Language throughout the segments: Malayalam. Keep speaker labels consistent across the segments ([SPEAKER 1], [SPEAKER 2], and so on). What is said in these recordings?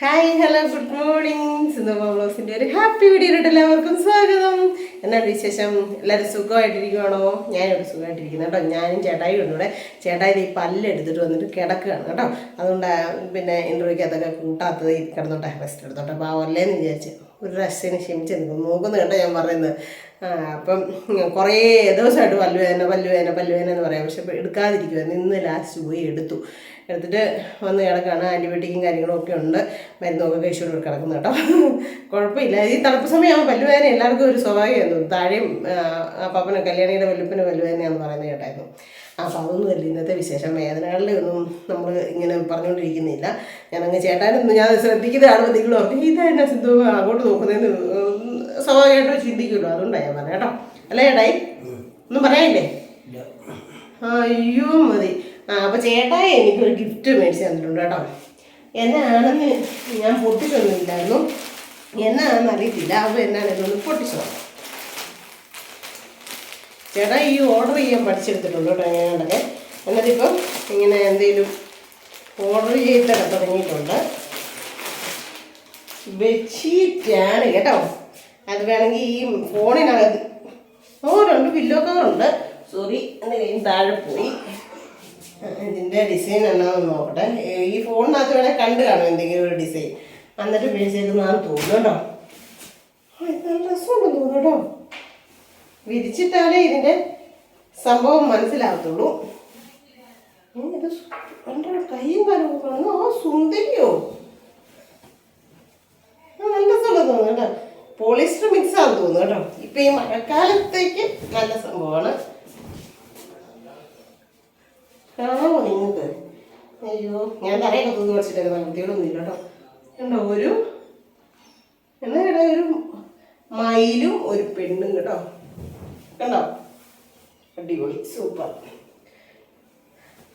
[SPEAKER 1] Hi hello good morning. Sindhuma ബ്ലോഗ്സിൻ്റെ ഒരു ഹാപ്പി വീഡിയോയിലോട്ട് എല്ലാവർക്കും സ്വാഗതം. എന്നാണ് വിശേഷം? എല്ലാവരും സുഖമായിട്ടിരിക്കുവാണോ? ഞാനിവിടെ സുഖമായിട്ടിരിക്കുന്നു കേട്ടോ. ഞാനും ചേട്ടായി ഉണ്ട് ഇവിടെ. ചേട്ടായി ഈ പല്ലെടുത്തിട്ട് വന്നിട്ട് കിടക്കുകയാണ് കേട്ടോ. അതുകൊണ്ട് പിന്നെ ഇൻ്റർവ്യൂക്കകത്തൊക്കെ കൂട്ടാത്തത് കിടന്നോട്ടെ, റെസ്റ്റ് എടുത്തോട്ടെ, അപ്പോൾ അല്ലേന്ന് വിചാരിച്ച് ഒരു റെസ്റ്റിന് ക്ഷമിച്ച് നോക്കുന്നു കേട്ടോ ഞാൻ പറയുന്നത്. അപ്പം കുറേ ദിവസമായിട്ട് പല്ലുവേദന എന്ന് പറയാം. പക്ഷെ എടുക്കാതിരിക്കുമായിരുന്നു. ഇന്ന് ലാസ്റ്റ് പോയി എടുത്തിട്ട് വന്ന് കിടക്കുകയാണ്. ആൻറ്റിബയോട്ടിക്കും കാര്യങ്ങളും ഒക്കെ ഉണ്ട്. മരുന്നൊക്കെ കഴിച്ചുകൊണ്ട് കിടക്കുന്നു കേട്ടോ. കുഴപ്പമില്ല. ഈ തണുപ്പ് സമയമാകുമ്പോൾ പല്ലുവേദന എല്ലാവർക്കും ഒരു സ്വാഭാവികമായിരുന്നു. താഴെയും പാപ്പന് കല്യാണിയുടെ വല്ലുപ്പന് പല്ലുവേദനയാണെന്ന് പറയുന്നത് കേട്ടായിരുന്നു. അപ്പോൾ അതൊന്നുമല്ല ഇന്നത്തെ വിശേഷം. വേദനകളുടെ ഒന്നും നമ്മൾ ഇങ്ങനെ പറഞ്ഞുകൊണ്ടിരിക്കുന്നില്ല. ഞാനങ്ങ് ചേട്ടാനൊന്നും ഞാൻ ശ്രദ്ധിക്കുന്നത് കാണുമ്പോൾ നിങ്ങൾ ഓർക്കും ഇതായിരുന്നു സിന്ധു അങ്ങോട്ട് നോക്കുന്നതെന്ന് സ്വാഭാവികമായിട്ട് ചിന്തിക്കുമല്ലോ. അതുകൊണ്ടാണ് ഞാൻ പറഞ്ഞത് കേട്ടോ. അല്ലേ ചേട്ടായി? ഒന്നും പറയാനില്ലേ? അയ്യോ മതി. അപ്പോൾ ചേട്ടായി എനിക്കൊരു ഗിഫ്റ്റ് മേടിച്ച് തന്നിട്ടുണ്ട് കേട്ടോ. എന്നാണെന്ന് ഞാൻ പൊട്ടിച്ചൊന്നുമില്ലായിരുന്നു. എന്നാണെന്ന് അറിയത്തില്ല. അപ്പോൾ എന്നാണ് ഇതൊന്ന് പൊട്ടിച്ചു നോക്കാം. ചേട്ടാ ഈ ഓർഡർ ചെയ്യാൻ പഠിച്ചെടുത്തിട്ടുണ്ട് കേട്ടോ. എങ്ങനെയുണ്ടൊക്കെ എന്നിട്ടിപ്പം ഇങ്ങനെ എന്തെങ്കിലും ഓർഡർ ചെയ്തൊക്കെ തുടങ്ങിയിട്ടുണ്ട്. ബെഡ്ഷീറ്റാണ് കേട്ടോ. അത് വേണമെങ്കിൽ ഈ ഫോണിനകത്ത് ഉണ്ട്, പില്ലോ കവറുണ്ട്. സോറി, എൻ്റെ കയ്യിൽ താഴെ പോയി. ഇതിൻ്റെ ഡിസൈൻ എന്നാന്ന് നോക്കട്ടെ. ഈ ഫോണിനകത്ത് വേണേൽ കണ്ട് കാണും എന്തെങ്കിലും ഒരു ഡിസൈൻ. എന്നിട്ട് മേടിച്ചേക്കുന്നതാണെന്ന് തോന്നുന്നു കേട്ടോ. നല്ല രസമുണ്ടെന്ന് തോന്നുന്നു കേട്ടോ. വിരിച്ചിട്ടാലേ ഇതിൻ്റെ സംഭവം മനസ്സിലാകത്തുള്ളൂ. ഇത് എൻ്റെ കൈയും കാലവും കാണുന്നു. സുന്ദരിയോ, നല്ല രസമുണ്ടെന്ന് തോന്നുന്നു കേട്ടോ. പോളിസ്റ്റർ മിക്സ് ആണെന്ന് തോന്നുന്നു കേട്ടോ. ഇപ്പം ഈ മഴക്കാലത്തേക്ക് നല്ല സംഭവമാണ്. കാണാമോ നിങ്ങൾക്ക്? അയ്യോ, ഞാൻ തറയൊക്കെ തൂന്ന് പഠിച്ചിട്ടൊക്കെ വൃത്തിയോടൊന്നും ഇല്ല കേട്ടോ. കണ്ടോ, ഒരു മയിലും ഒരു പെണ്ണും കേട്ടോ. കണ്ടോ, അടിപൊളി, സൂപ്പർ.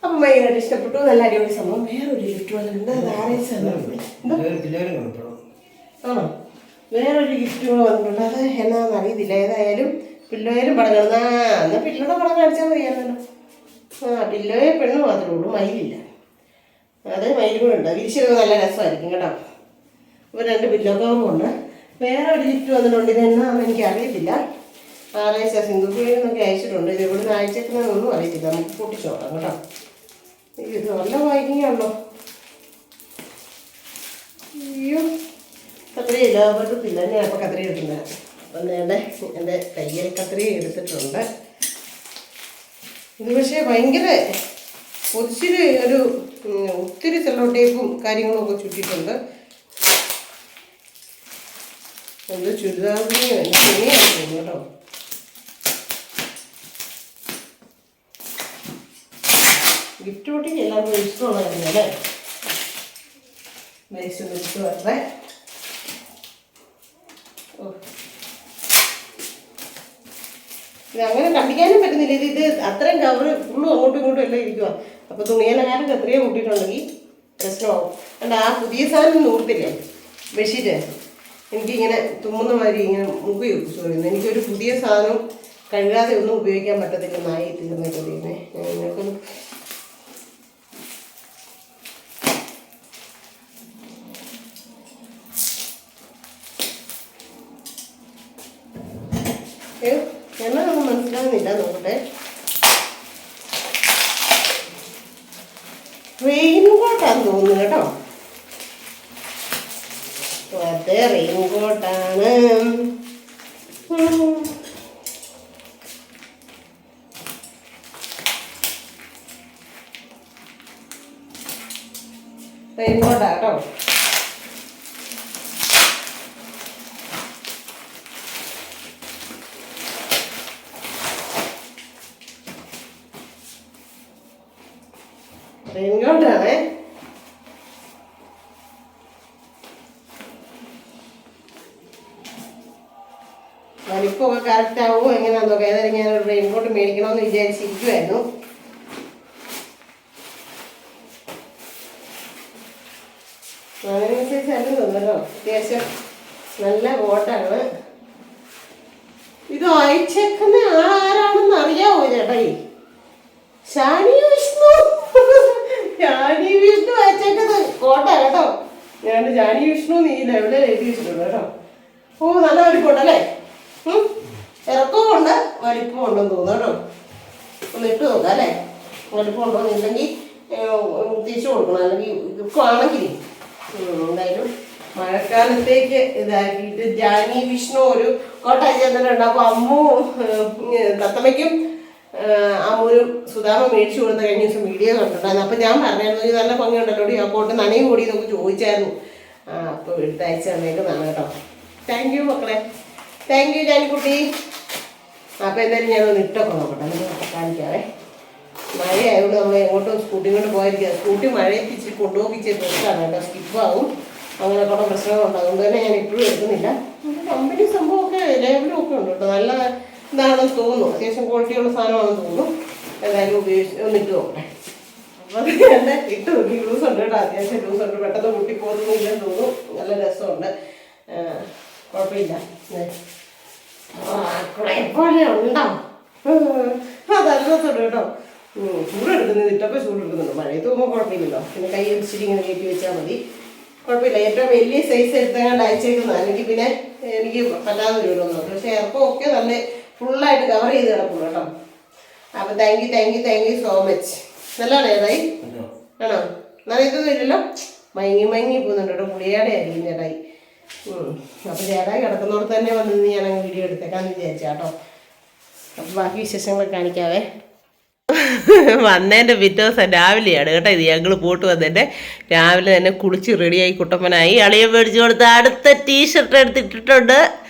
[SPEAKER 1] അപ്പം ഭയങ്കരമായിട്ട് ഇഷ്ടപ്പെട്ടു. നല്ല അടിപൊളി സംഭവം. വേറൊരു ഗിഫ്റ്റ് വന്നിട്ടുണ്ട്. ആണോ? വേറൊരു ഗിഫ്റ്റ് കൂടെ വന്നിട്ടുണ്ട്. അത് എന്നാന്ന് അറിയത്തില്ല. ഏതായാലും പിള്ളേരും പടം കാണുന്ന എന്നാൽ പിള്ളേരുടെ പടം കാണിച്ചാൽ മതിയാണല്ലോ. പിള്ളേരെ പെണ്ണ് മാത്രമേ ഉള്ളൂ, മയിലില്ല. അത് മയിലും കൂടെ ഉണ്ട്. വിരിച്ചൊക്കെ നല്ല രസമായിരിക്കും കേട്ടോ. അപ്പോൾ 2 പില്ലോ കവറും ഉണ്ട്. വേറെ ഒരു ഗിഫ്റ്റ് വന്നിട്ടുണ്ട്. ഇത് എന്നാന്ന് എനിക്ക് അറിയത്തില്ല. ആറാഴ്ച സിന്ധുക്കോയിലൊക്കെ അയച്ചിട്ടുണ്ട്. ഇത് ഇവിടുന്ന് അയച്ചേക്കുന്നതൊന്നും അറിയത്തില്ല. നമുക്ക് പൊട്ടിച്ചോളാം കേട്ടോ. ഇത് നല്ല വാങ്ങിയാണല്ലോ. അയ്യോ, കത്രിയില്ല, പറ്റത്തില്ല. ഞാൻ അപ്പോൾ കത്രിക എടുക്കുന്നത്. അപ്പം എൻ്റെ കയ്യിൽ കത്രിക എടുത്തിട്ടുണ്ട്. ഇത് പക്ഷേ ഭയങ്കര ഒത്തിരി ഒത്തിരി സെല്ലോ ടേപ്പും കാര്യങ്ങളും ഒക്കെ ചുറ്റിയിട്ടുണ്ട്. എന്ത് ചുരിദാറിന് തുണിയാണ് തോന്നുന്നു കേട്ടോ. ഗിഫ്റ്റ് പൊട്ടിക്ക് എല്ലാവർക്കും ഇഷ്ടമുള്ളതായിരുന്നു അല്ലേ? വേസ്റ്റ് ഇട്ട് വരട്ടെ. ഇത് അങ്ങനെ കണ്ടിക്കാനും പറ്റുന്നില്ല. ഇത് അത്രയും കവറ് ഫുള്ളും അങ്ങോട്ടും ഇങ്ങോട്ടും എല്ലാം ഇരിക്കുക. അപ്പോൾ തുണിയെല്ലാം എത്രയും കൂട്ടിയിട്ടുണ്ടെങ്കിൽ പ്രശ്നമാവും. അല്ല, ആ പുതിയ സാധനം നൂർത്തില്ലേ ബെഡ്ഷീറ്റ്, എനിക്കിങ്ങനെ തുമ്മുന്ന മാതിരി ഇങ്ങനെ മുഖി ചോദിക്കുന്നു. എനിക്കൊരു പുതിയ സാധനം കഴുകാതെ ഒന്നും ഉപയോഗിക്കാൻ പറ്റത്തില്ലെന്നായി തീർന്നിട്ടില്ലേ. ഞങ്ങൾക്കൊന്ന് എന്നൊന്നും മനസ്സിലാകുന്നില്ല. നോക്കട്ടെ. റെയിൻ കോട്ടാന്ന് തോന്നുന്നു കേട്ടോ. അതെ, റെയിൻ കോട്ടാണ്. റെയിൻ കോട്ടാ കേട്ടോ. റെയിൻകോട്ടാണേ. വലിപ്പമൊക്കെ കറക്റ്റ് ആവുമോ എങ്ങനെയാണെന്ന് നോക്കാം. ഏതായാലും ഞാൻ ഒരു റെയിൻകോട്ട് മേടിക്കണമെന്ന് വിചാരിച്ചിരിക്കുമായിരുന്നു. അതിനനുസരിച്ച് അല്ല തോന്നല്ലോ. അത്യാവശ്യം നല്ല കോട്ടാണ്. ഇത് അയച്ചേക്കുന്ന ആരാണെന്ന് അറിയാവോ ചേട്ടായി? ഷാനി വിഷ്ണു അയച്ചേക്കുന്നത് കോട്ട കേട്ടോ. ഞാൻ ജാനി വിഷ്ണു നീ ലെവലിൽ എഴുതി വെച്ചിട്ടുണ്ട് കേട്ടോ. ഓ നല്ല വലിപ്പമുണ്ടല്ലേ, ഇറക്കവും ഉണ്ട് വലിപ്പവും ഉണ്ടെന്ന് തോന്നുന്നു കേട്ടോ. ഒന്ന് ഇട്ട് നോക്കാം അല്ലേ, വലിപ്പമുണ്ടോ ഇല്ലെങ്കിൽ തിരിച്ചു കൊടുക്കണം, അല്ലെങ്കിൽ ഇരിക്കുവാണെങ്കിൽ. എന്തായാലും മഴക്കാലത്തേക്ക് ഇതാക്കിയിട്ട് ജാനി വിഷ്ണു ഒരു കോട്ടായി ചെന്നിട്ടുണ്ട്. അപ്പോൾ അമ്മു തത്തമ്മയ്ക്കും അമ്മൂരും സുധാമ മേടിച്ചു കൊടുത്ത കഴിഞ്ഞ ദിവസം വീഡിയോ കണ്ടിട്ടുണ്ടായിരുന്നു. അപ്പം ഞാൻ പറഞ്ഞായിരുന്നു ഇത് നല്ല ഭംഗിയുണ്ടല്ലോ ആ കോട്ട് നനയും കൂടി നമുക്ക് ചോദിച്ചായിരുന്നു. അപ്പോൾ എടുത്ത് അയച്ചു തന്നേക്കുന്നതാണ് കേട്ടോ. താങ്ക് യു മക്കളെ, താങ്ക് യു ജാനിക്കുട്ടി. അപ്പോൾ എന്തായാലും ഞാനൊന്ന് ഇട്ടൊക്കെ നോക്കട്ടെ, നിങ്ങൾക്ക് കാണിക്കാവേ. മഴയായതുകൊണ്ട് നമ്മൾ എങ്ങോട്ടും സ്കൂട്ടി കൊണ്ട് പോയിരിക്കുക. സ്കൂട്ടി മഴയ്ക്ക് ഇച്ചിരി കൊണ്ടുപോയിച്ച് ഡ്രസ്സാണ് കേട്ടോ, സ്കിപ്പാകും, അങ്ങനെ കുറേ പ്രശ്നങ്ങളുണ്ട്. അതുകൊണ്ട് തന്നെ ഞാൻ ഇപ്പോഴും എടുക്കുന്നില്ല. കമ്പനി സംഭവമൊക്കെ ലേബലും ഒക്കെ ഉണ്ട് കേട്ടോ, നല്ല ഇതാണെന്ന് തോന്നുന്നു, അത്യാവശ്യം ക്വാളിറ്റിയുള്ള സാധനമാണെന്ന് തോന്നുന്നു. എന്തായാലും ഒന്നിട്ട് നോക്കട്ടെ. അപ്പോൾ തന്നെ ഇട്ട് നോക്കി, ലൂസ് ഉണ്ട് കേട്ടോ, അത്യാവശ്യം ലൂസ് ഉണ്ട്, പെട്ടെന്ന് പൊട്ടിപ്പോകുന്നില്ലെന്ന് തോന്നുന്നു. നല്ല രസമുണ്ട്, കുഴപ്പമില്ല. പോലെ ഉണ്ടോ അതല്ല രസമുണ്ട് കേട്ടോ. ചൂടെടുക്കുന്നത് ഇട്ടപ്പോൾ ചൂടെടുക്കുന്നുണ്ട്, മഴയത്ത് പോകുമ്പോൾ കുഴപ്പമില്ലല്ലോ. പിന്നെ കൈ അടിച്ചിട്ട് ഇങ്ങനെ കയറ്റി വെച്ചാൽ മതി, കുഴപ്പമില്ല. ഏറ്റവും വലിയ സൈസ് എടുത്തങ്ങാണ്ട് അയച്ചേക്കുന്നത്, അല്ലെങ്കിൽ പിന്നെ എനിക്ക് പറ്റാതെ വരുമല്ലോ. പക്ഷേ ഇറക്കമൊക്കെ നല്ല ഫുള്ളായിട്ട് കവർ ചെയ്ത് കിടക്കുന്നു കേട്ടോ. അപ്പം താങ്ക് യു സോ മച്ച്. നല്ലതാണ് ചേട്ടായി, ആണോ? നല്ല ഇതൊന്നും ഇല്ലല്ലോ, മയങ്ങി പോകുന്നുണ്ട് കേട്ടോ. പുളിയാടെ ആയിരിക്കും ചേട്ടായി. അപ്പം ചേട്ടായി കിടക്കുന്നോടത്ത് തന്നെ വന്നിരുന്ന് ഞാനങ്ങ് വീഡിയോ എടുത്തേക്കാന്ന് വിചാരിച്ചാ കേട്ടോ. അപ്പം ബാക്കി വിശേഷങ്ങളൊക്കെ കാണിക്കാവേ. വന്നതിൻ്റെ പിറ്റേ ദിവസം രാവിലെയാണ് കേട്ടോ ഇത്. ഞങ്ങൾ പോട്ട് വന്നതിൻ്റെ രാവിലെ തന്നെ കുളിച്ച് റെഡിയായി കുട്ടപ്പനായി. അളിയെ മേടിച്ച് കൊടുത്ത് അടുത്ത ടീഷർട്ട് എടുത്തിട്ടിട്ടുണ്ട്.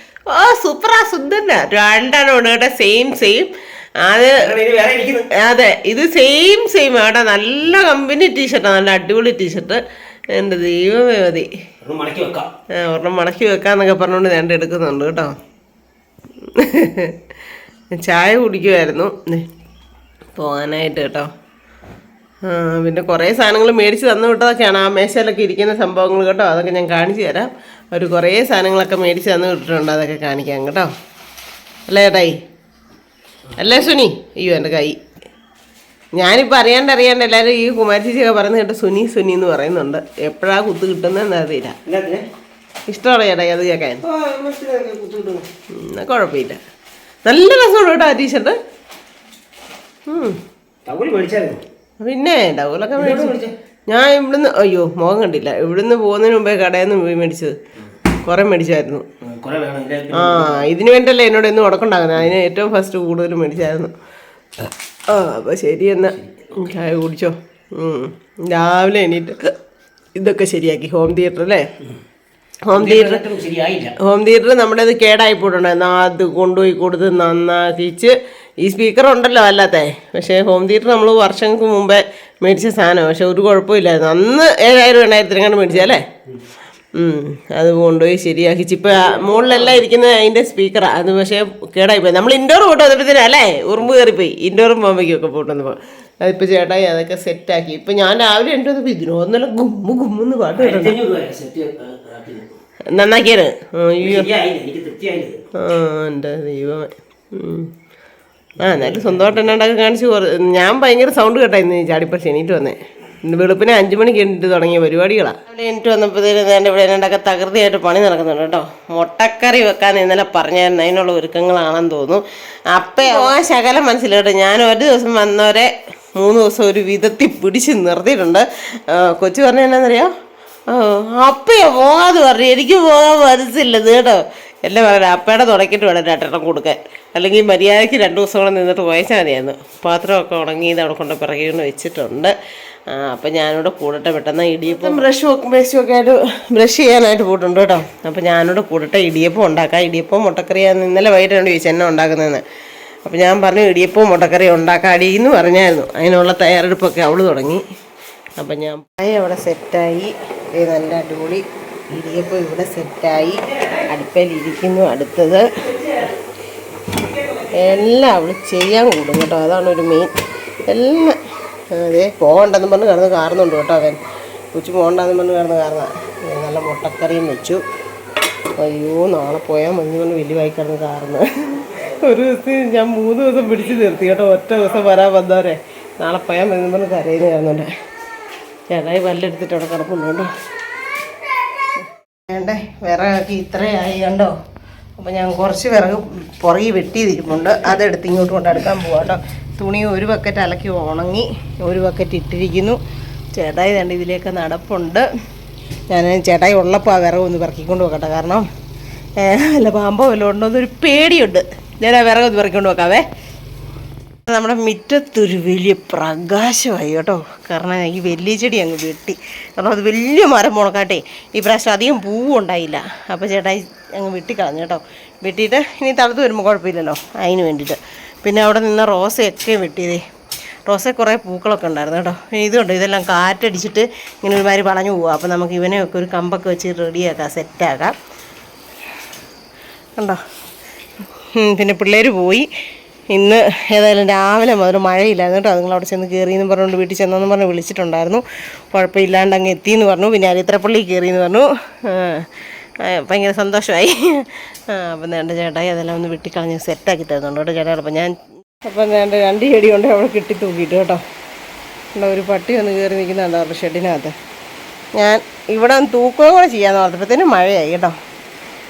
[SPEAKER 1] ഓ സൂപ്പറാ, സുന്ദരനാ. രണ്ടെണ്ണം ഉണ്ട് കേട്ടോ, സെയിം അത്. അതെ, ഇത് സെയിം കേട്ടോ, നല്ല കമ്പനി ടീഷർട്ടാണ്, നല്ല അടിപൊളി ടീഷർട്ട്. എൻ്റെ ദൈവമേ മതി, ഒരെണ്ണം മടക്കി വെക്കാന്നൊക്കെ പറഞ്ഞുകൊണ്ട് ഞാൻ എടുക്കുന്നുണ്ട് കേട്ടോ. ചായ കുടിക്കുമായിരുന്നു പോകാനായിട്ട് കേട്ടോ. പിന്നെ കുറേ സാധനങ്ങൾ മേടിച്ച് തന്നു വിട്ടതൊക്കെയാണ് ആ മേശയിലൊക്കെ ഇരിക്കുന്ന സംഭവങ്ങൾ കേട്ടോ. അതൊക്കെ ഞാൻ കാണിച്ചു തരാം. ഒരു കുറേ സാധനങ്ങളൊക്കെ മേടിച്ച് തന്നു വിട്ടിട്ടുണ്ട്, അതൊക്കെ കാണിക്കാം കേട്ടോ. അല്ലേ ചേട്ടായി, അല്ലേ സുനി? അയ്യോ എൻ്റെ കൈ, ഞാനിപ്പോൾ അറിയാണ്ട് എല്ലാവരും ഈ കുമാരി ചേച്ചിയൊക്കെ പറയുന്നത് കേട്ടോ സുനി എന്ന് പറയുന്നുണ്ട്. എപ്പോഴാണ് കുത്ത് കിട്ടുന്നതെന്ന് അറിയില്ല. ഇഷ്ടമാണ് ചേട്ടായി അത് കേൾക്കാൻ. എന്നാൽ കുഴപ്പമില്ല, നല്ല രസമുണ്ട് കേട്ടോ ആ ടീഷർട്ട്. പിന്നെ ടവലൊക്കെ മേടിച്ചു ഞാൻ ഇവിടുന്ന്. അയ്യോ മുഖം കണ്ടില്ല, ഇവിടുന്ന് പോകുന്നതിന് മുമ്പേ കടയിൽ നിന്ന് മേടിച്ചത്, കുറേ മേടിച്ചായിരുന്നു. ഇതിന് വേണ്ടിയല്ലേ എന്നോട് ഇന്ന് ഉടക്കുണ്ടാകുന്നത്, അതിന് ഏറ്റവും ഫസ്റ്റ് കൂടുതൽ മേടിച്ചായിരുന്നു. അപ്പോൾ ശരി എന്നാൽ ചായ കുടിച്ചോ. രാവിലെ എണീറ്റ് ഇതൊക്കെ ശരിയാക്കി. ഹോം തിയേറ്റർ അല്ലേ, ഹോം തിയേറ്റർ നമ്മുടെ ഇത് കേടായി പോയിട്ടുണ്ടായിരുന്നു. അത് കൊണ്ടുപോയി കൊടുത്ത് നന്നാക്കിച്ച്. ഈ സ്പീക്കർ ഉണ്ടല്ലോ അല്ലാത്തേ, പക്ഷേ ഹോം തിയേറ്റർ നമ്മൾ വർഷങ്ങൾക്ക് മുമ്പേ മേടിച്ച സാധനം, പക്ഷെ ഒരു കുഴപ്പമില്ലായിരുന്നു. അന്ന് 7,000 8,000 മേടിച്ചല്ലേ. അത് കൊണ്ടുപോയി ശരിയാക്കിച്ച്. ഇപ്പം മുകളിലെല്ലാം ഇരിക്കുന്നത് അതിൻ്റെ സ്പീക്കറാണ്, അത് പക്ഷേ കേടായിപ്പോയി. നമ്മൾ ഇൻഡോർ പോയിട്ട് വന്നപ്പോഴത്തേനും അല്ലേ ഉറുമ്പ് കയറിപ്പോയി, ഇൻഡോറും ബോംബയ്ക്കൊക്കെ പോയിട്ട് വന്നപ്പോൾ. അതിപ്പോൾ ചേട്ടായി അതൊക്കെ സെറ്റാക്കി. ഇപ്പം ഞാൻ രാവിലെ എൻ്റെ വന്നപ്പോൾ ഇതിനോ ഒന്നല്ല ഗുമ്മെന്ന് പാട്ട് കേട്ടോ. നന്നാക്കിയാണ്. എൻ്റെ ദൈവമേ. എന്നാലും സ്വന്തമായിട്ട് എന്നാണ്ടൊക്കെ കാണിച്ച് ഞാൻ ഭയങ്കര സൗണ്ട് കേട്ടായിരുന്നു ചാടിപ്പറിച്ച് എണീറ്റ് വന്നേ. വെളുപ്പിനെ 5 മണിക്ക് എണീറ്റ് തുടങ്ങിയ പരിപാടികളാണ്. അവിടെ എണീറ്റ് വന്നപ്പോഴത്തേനും ഇവിടെ എന്നാണ്ടൊക്കെ തകൃതിയായിട്ട് പണി നടക്കുന്നുണ്ട് കേട്ടോ. മുട്ടക്കറി വെക്കാൻ ഇന്നലെ പറഞ്ഞായിരുന്നു, അതിനുള്ള ഒരുക്കങ്ങളാണെന്ന് തോന്നുന്നു. അപ്പം ആ ശകലം മനസ്സിലായിട്ട് ഞാൻ ഒരു ദിവസം വന്നവരെ 3 ദിവസം ഒരു വിധത്തിൽ പിടിച്ച് നിർത്തിയിട്ടുണ്ട്. കൊച്ചു പറഞ്ഞ എന്നാന്നറിയോ, അപ്പയോ പോകാതെ പറഞ്ഞു, എനിക്ക് പോകാൻ മനസ്സില്ലത് കേട്ടോ. എല്ലാം പറയാം, അപ്പയുടെ തുടക്കിയിട്ട് വേണം 2 കൊടുക്കാൻ, അല്ലെങ്കിൽ മര്യാദയ്ക്ക് 2 ദിവസം കൂടെ നിന്നിട്ട് പോയച്ചാൽ മതിയായിരുന്നു. പാത്രമൊക്കെ ഉണങ്ങിയത് അവിടെ കൊണ്ട് പിറകിന്ന് വെച്ചിട്ടുണ്ട്. അപ്പം ഞാനിവിടെ കൂടട്ടെ. പെട്ടെന്ന് ഇടിയപ്പം ബ്രഷൊക്കെ ആയിട്ട് ബ്രഷ് ചെയ്യാനായിട്ട് പോയിട്ടുണ്ട് കേട്ടോ. അപ്പം ഞാനിവിടെ കൂടട്ടെ, ഇടിയപ്പം ഉണ്ടാക്കാം. ഇടിയപ്പം മുട്ടക്കറിയാന്ന് ഇന്നലെ വൈകിട്ടാണ് ചോദിച്ചു എന്നെ ഉണ്ടാക്കുന്നതെന്ന്. അപ്പം ഞാൻ പറഞ്ഞു ഇടിയപ്പം മുട്ടക്കറി ഉണ്ടാക്കാം അടിയെന്ന് പറഞ്ഞായിരുന്നു. അതിനുള്ള തയ്യാറെടുപ്പൊക്കെ അവൾ തുടങ്ങി. അപ്പം ഞാൻ അവിടെ സെറ്റായി. നല്ല അടിപൊളി ഇടിയപ്പം ഇവിടെ സെറ്റായി, അടുപ്പയിലിരിക്കുന്നു. അടുത്തത് എല്ലാം അവൾ ചെയ്യാൻ കൂടും കേട്ടോ, അതാണ് ഒരു മെയിൻ. എല്ലാം അതെ പോകണ്ടെന്ന് പറഞ്ഞ് കിടന്ന് കാറുന്നുണ്ട് കേട്ടോ. അവൻ കൊച്ചു പോകണ്ടെന്ന് പറഞ്ഞ് കിടന്ന് കാറുന്നതാണ്. നല്ല മുട്ടക്കറിയും വെച്ചു. അയ്യോ നാളെ പോയാൽ മഞ്ഞ് കൊണ്ട് വലിയവായി കിടന്ന് കാറുന്നത്. ഒരു ദിവസം ഞാൻ 3 ദിവസം പിടിച്ച് നിർത്തി കേട്ടോ. ഒറ്റ ദിവസം വരാൻ വന്നവരെ നാളെ പോയാൽ മഞ്ഞ് പറഞ്ഞ് കരയുന്ന കിടന്നുണ്ട്. ചേട്ടായി പല്ലെടുത്തിട്ട് അവിടെ കിടപ്പുണ്ട് കേട്ടോ. വേണ്ടേ വിറകൊക്കെ ഇത്രയായി കണ്ടോ. അപ്പോൾ ഞാൻ കുറച്ച് വിറക് പുറകെ വെട്ടിയിരിപ്പുണ്ട്, അതെടുത്ത് ഇങ്ങോട്ട് കൊണ്ടെടുക്കാൻ പോവാം കേട്ടോ. തുണി ഒരു ബക്കറ്റ് അലക്കി ഉണങ്ങി, ഒരു ബക്കറ്റ് ഇട്ടിരിക്കുന്നു. ചേട്ടായി വേണ്ട ഇതിലേക്ക് നടപ്പുണ്ട്. ഞാൻ ചേട്ടായി ഉള്ളപ്പോൾ ആ വിറക് ഒന്ന് പെറുക്കിക്കൊണ്ട് വെക്കട്ടെ, കാരണം അല്ല പാമ്പോ വല്ലതും ഉണ്ടോ എന്നൊരു പേടിയുണ്ട്. ഞാൻ ആ വിറക് ഒന്ന് പെറുക്കിക്കൊണ്ട് വെക്കാവേ. നമ്മുടെ മുറ്റത്തൊരു വലിയ പ്രകാശമായി കേട്ടോ, കാരണം ഈ വലിയ ചെടി അങ്ങ് വെട്ടി, കാരണം അത് വലിയ മരം മുളക്കാട്ടെ ഈ പ്രാവശ്യം അധികം പൂവും ഉണ്ടായില്ല. അപ്പോൾ ചേട്ടായി അങ്ങ് വെട്ടിക്കളഞ്ഞു കേട്ടോ. വെട്ടിയിട്ട് ഇനി തണുത്ത് വരുമ്പോൾ കുഴപ്പമില്ലല്ലോ, അതിന് വേണ്ടിയിട്ട്. പിന്നെ അവിടെ നിന്ന് റോസയൊക്കെ വെട്ടിയതേ, റോസ കുറേ പൂക്കളൊക്കെ ഉണ്ടായിരുന്നു കേട്ടോ. ഇതുണ്ട്, ഇതെല്ലാം കാറ്റടിച്ചിട്ട് ഇങ്ങനെ ഒരുമാതിരി വളഞ്ഞു പോവുക. അപ്പോൾ നമുക്ക് ഇവനെയൊക്കെ ഒരു കമ്പൊക്കെ വെച്ച് റെഡിയാക്കാം, സെറ്റാക്കാം കണ്ടോ. പിന്നെ പിള്ളേർ പോയി. ഇന്ന് ഏതായാലും രാവിലെ മുതൽ മഴയില്ലായിരുന്നു കേട്ടോ. അതുങ്ങളവിടെ ചെന്ന് കയറിയെന്ന് പറഞ്ഞുകൊണ്ട് വീട്ടിൽ ചെന്നെന്ന് പറഞ്ഞ് വിളിച്ചിട്ടുണ്ടായിരുന്നു. കുഴപ്പമില്ലാണ്ട് അങ്ങ് എത്തിയെന്ന് പറഞ്ഞു. പിന്നെ അരിത്രപ്പള്ളി കയറിയെന്ന് പറഞ്ഞു. ഭയങ്കര സന്തോഷമായി. അപ്പം വേണ്ട ചേട്ടായി അതെല്ലാം ഒന്ന് വെട്ടിക്കളഞ്ഞ് സെറ്റാക്കി തരുന്നുണ്ട് കേട്ടോ ചേട്ടാ. അപ്പം വേണ്ട 2 ചെടി കൊണ്ട് അവിടെ കെട്ടി തൂക്കിയിട്ട് കേട്ടോ. ഒരു പട്ടി ഒന്ന് കയറി നിൽക്കുന്നുണ്ട് അവരുടെ ഷെഡിനകത്ത്. ഞാൻ ഇവിടെ ഒന്ന് തൂക്കുകയും കൂടെ ചെയ്യാമെന്ന് പറഞ്ഞപ്പോഴത്തേനും മഴയായി കേട്ടോ,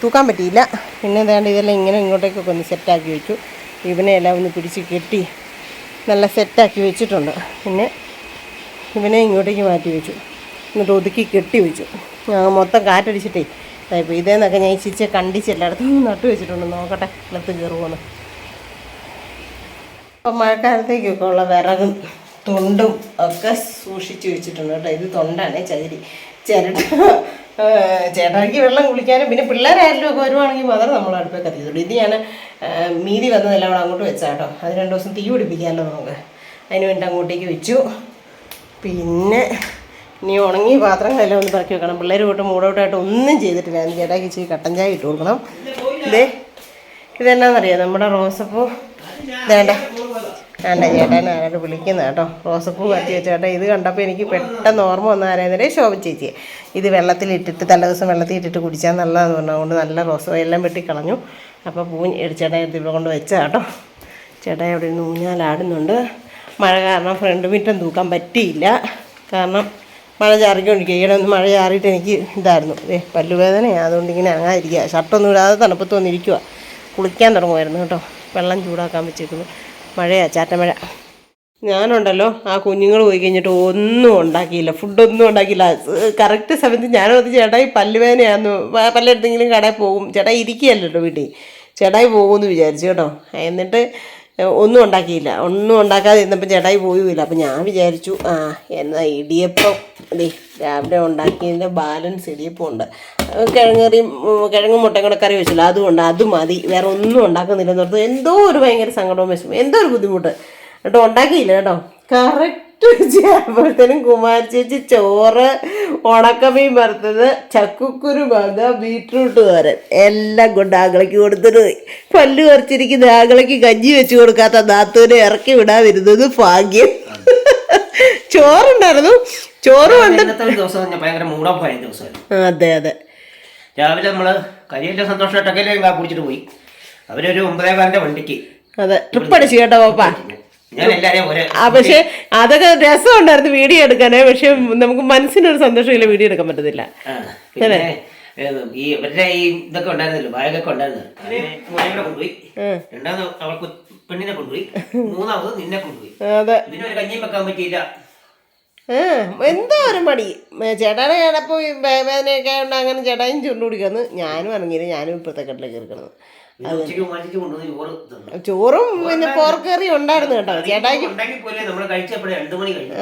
[SPEAKER 1] തൂക്കാൻ പറ്റിയില്ല. പിന്നെ വേണ്ട ഇതെല്ലാം ഇങ്ങനെ ഇങ്ങോട്ടേക്കൊക്കെ ഒന്ന് സെറ്റാക്കി വെച്ചു. ഇവനെ എല്ലാം ഒന്ന് പിടിച്ച് കെട്ടി നല്ല സെറ്റാക്കി വെച്ചിട്ടുണ്ട്. പിന്നെ ഇവനെ ഇങ്ങോട്ടേക്ക് മാറ്റി വെച്ചു, എന്നിട്ട് ഒതുക്കി കെട്ടി വെച്ചു. മൊത്തം കാറ്റടിച്ചിട്ടേ ഇപ്പോൾ ഇതേന്നൊക്കെ ഞാൻ ഇച്ചിരി കണ്ടിച്ച് എല്ലായിടത്തും നട്ടു വെച്ചിട്ടുണ്ട്. നോക്കട്ടെ നിലത്ത് കയറുമെന്ന്. അപ്പം മഴക്കാലത്തേക്കൊക്കെ ഉള്ള വിറകും തൊണ്ടും ഒക്കെ സൂക്ഷിച്ച് വെച്ചിട്ടുണ്ട് കേട്ടോ. ഇത് തൊണ്ടാണ്, ചിരട്ട ചേട്ടായിക്ക് വെള്ളം കുളിക്കാനും പിന്നെ പിള്ളേരായാലും ഒക്കെ വരുവാണെങ്കിൽ മാത്രം നമ്മൾ അടുപ്പൊക്കെ കത്തിയിട്ടുള്ളൂ. ഇത് ഞാൻ മീതി വന്നതെല്ലാം അവിടെ അങ്ങോട്ട് വെച്ചാൽ കേട്ടോ. അത് 2 ദിവസം തീ പിടിപ്പിക്കാമല്ലോ നമുക്ക്, അതിന് വേണ്ടി അങ്ങോട്ടേക്ക് വെച്ചു. പിന്നെ ഇനി ഉണങ്ങിയ പാത്രങ്ങളെല്ലാം ഒന്ന് പറക്കി വെക്കണം. പിള്ളേർ പോയിട്ട് മൂടോട്ടായിട്ട് ഒന്നും ചെയ്തിട്ടില്ല. ഞാൻ ചേട്ടായിക്ക് ഇച്ചിരി കട്ടൻ ചായ ഇട്ട് കൊടുക്കണം. ഇതെന്നാന്നറിയാം, നമ്മുടെ റോസപ്പൂ വേണ്ട ചേട്ടൻ ആരോട് വിളിക്കുന്ന കേട്ടോ. റോസപ്പൂ കത്തി വെച്ച ചേട്ടാ. ഇത് കണ്ടപ്പോൾ എനിക്ക് പെട്ടെന്ന് ഓർമ്മ വന്ന ആരാന്നേ, ശോഭ ചേച്ചിയെ. ഇത് വെള്ളത്തിലിട്ടിട്ട് തലേദിവസം വെള്ളത്തിൽ ഇട്ടിട്ട് കുടിച്ചാൽ നല്ലതെന്ന് പറഞ്ഞതുകൊണ്ട് നല്ല റോസ എല്ലാം വെട്ടിക്കളഞ്ഞു. അപ്പോൾ പൂ ചേട്ടായി എടുത്ത് ഇവിടെ കൊണ്ട് വെച്ചാൽ കേട്ടോ. ചേട്ടായി അവിടെ നിന്ന് ഊഞ്ഞാലാടുന്നുണ്ട്. മഴ കാരണം ഫ്രണ്ട് മുറ്റം തൂക്കാൻ പറ്റിയില്ല, കാരണം മഴ ചാറിക്കൊണ്ടിരിക്കുക. ഈയിടെ ഒന്ന് മഴ ചാറിയിട്ട് എനിക്ക് ഇതായിരുന്നു പല്ലുവേദനയാണ്, അതുകൊണ്ട് ഇങ്ങനെ അങ്ങാതിരിക്കുക. ഷർട്ടൊന്നും ഇടാതെ തണുപ്പത്ത് വന്നിരിക്കുക. കുളിക്കാൻ തുടങ്ങുമായിരുന്നു കേട്ടോ. വെള്ളം ചൂടാക്കാൻ വെച്ചേക്കുന്നു. മഴയാ, ചാറ്റമഴ. ഞാനുണ്ടല്ലോ ആ കുഞ്ഞുങ്ങൾ പോയി കഴിഞ്ഞിട്ട് ഒന്നും ഉണ്ടാക്കിയില്ല, ഫുഡൊന്നും ഉണ്ടാക്കിയില്ല. കറക്റ്റ് സമയത്ത് ഞാനത് ചേട്ടായി പല്ലുവേദനയായിരുന്നു, പല്ലെടുത്തെങ്കിലും കടയിൽ പോകും. ചേട്ടായി ഇരിക്കുകയല്ലോ വീട്ടിൽ, ചേട്ടായി പോകുമെന്ന് വിചാരിച്ചു കേട്ടോ. എന്നിട്ട് ഒന്നും ഉണ്ടാക്കിയില്ല. ഒന്നും ഉണ്ടാക്കാതെ ഇരുന്നപ്പോൾ ചേട്ടായി പോയുമില്ല. അപ്പം ഞാൻ വിചാരിച്ചു എന്നാൽ ഇടിയപ്പം രാവിലെ ഉണ്ടാക്കിയതിൻ്റെ ബാലൻസ് ഇടിയപ്പം ഉണ്ട്, കിഴങ്ങും മുട്ടയും കൂടെ കറി വെച്ചില്ല, അതുകൊണ്ട് അത് മതി, വേറെ ഒന്നും ഉണ്ടാക്കുന്നില്ലെന്ന് ഓർത്ത് എന്തോ ഒരു ഭയങ്കര സങ്കടവും വിഷമം, എന്തോ ഒരു ബുദ്ധിമുട്ട് കേട്ടോ. ഉണ്ടാക്കിയില്ല കേട്ടോ. കറക്റ്റ് ചെയ്യുമ്പോഴത്തേനും കുമാരി ചേച്ചി ചോറ്, ഉണക്കമീൻ വറുത്തത്, ചക്കുക്കുരു മാങ്ങ, ബീട്രൂട്ട് തോരൻ എല്ലാം കൊണ്ട് ആകളയ്ക്ക് കൊടുത്തിട്ട് പോയി. പല്ല് കുറച്ചിരിക്കുന്ന ആകളയ്ക്ക് കഞ്ഞി വെച്ച് കൊടുക്കാത്ത നാത്തൂനെ ഇറക്കി വിടാതിരുന്നത് ഭാഗ്യം. ചോറുണ്ടായിരുന്നു, ചോറ് കൊണ്ട് അതെ അതെ.
[SPEAKER 2] രാവിലെ നമ്മള് കരിയല്ല സന്തോഷമായിട്ടൊക്കെ കുടിച്ചിട്ട് പോയി. അവരൊരു 9:15 വണ്ടിക്ക്
[SPEAKER 1] അതെ ട്രിപ്പ് അടിച്ചു കേട്ടോ പാപ്പ. പക്ഷെ അതൊക്കെ രസമുണ്ടായിരുന്നു വീഡിയോ എടുക്കാനേ. പക്ഷെ നമുക്ക് മനസ്സിനൊരു സന്തോഷമില്ല, വീഡിയോ എടുക്കാൻ പറ്റത്തില്ല.
[SPEAKER 2] ഈ ഇവരുടെ ഈ ഇതൊക്കെ ഉണ്ടായിരുന്നല്ലോ, ബാഗൊക്കെ ഉണ്ടായിരുന്നു. മോനെ കൊണ്ടുപോയി, രണ്ടാമത് അവൾക്ക് പെണ്ണിനെ കൊണ്ടുപോയി, മൂന്നാമത് നിന്നെ കൊണ്ടുപോയി. പിന്നെ ഒരു കഞ്ഞിയും വെക്കാൻ പറ്റിയില്ല.
[SPEAKER 1] എന്തോ ഒരു മടി. ചേട്ടാനെ ഞാനപ്പോൾ വേദനയൊക്കെ ഉണ്ട്, അങ്ങനെ ചേട്ടായും ചുണ്ടു കുടിക്കുന്നു. ഞാനും ഇറങ്ങിയില്ല, ഞാനും ഇപ്പോഴത്തെ കട്ടിലേക്ക് ഇരിക്കണത്. ചോറും പിന്നെ പോർക്കറി ഉണ്ടായിരുന്നു കേട്ടോ ചേട്ടായിക്ക്.